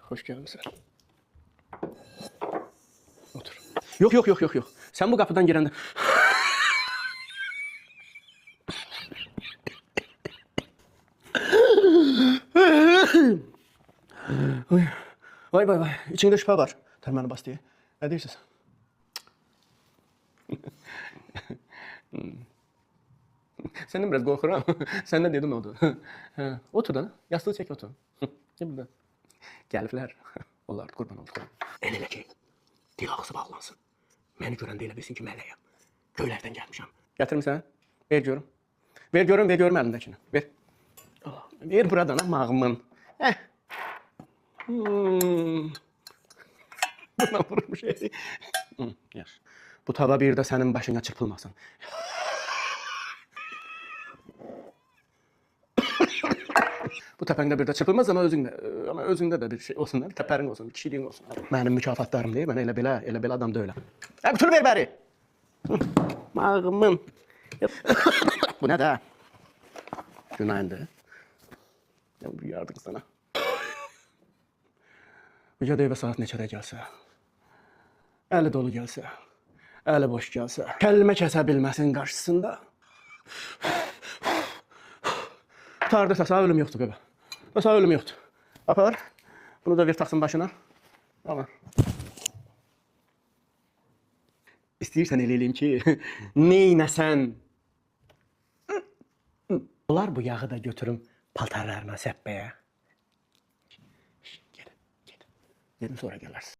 Hoş geldin sen. Otur. Yok. Sen bu kapıdan girende... Vay. İçinde şüphe var. Termanı bas diye. Ne diyorsun sen? Senden biraz korkuram. Sen ne dedin oldu? Otur da. Yastığı çek otur. Gel burada. Gəliblər. Onlar qurban oldu. Elə ki, dil ağzı bağlansın. Məni görəndə elə bilsin ki, mələyəm. Göylərdən gəlmişəm. Gətirmisən? Ver görüm. Ver görüm əlindəkini. Ver. Ver buradan, mağımın. Buna vurmuş eli. Yaş. Bu tava bir də sənin başına çırpılmasın. Bu təpəndə bir də çırpılmaz ama özündə də bir şey olsun, bir təpərin olsun, bir kişiliyin olsun. Mənim mükafatlarım deyil, mən elə belə adam da öyle. Qutul ver bəri. Mağımın. Bu nə də? Günaydın. Bu yardım sana. Bu ya da evə saat neçədə gəlsə, əli dolu gəlsə, əli boş gəlsə, kəlmə kəsə bilməsin qarşısında. Tarda sağ ölüm yoxdur bebe. Sağ ölüm yoxdur. Apar. Bunu da ver taksın başına. Tamam. İstəyirsən elə eləyim ki, neynəsən? Bunlar bu yağı da götürüm paltarlarına səpbəyə. Gelin sonra gələrsin.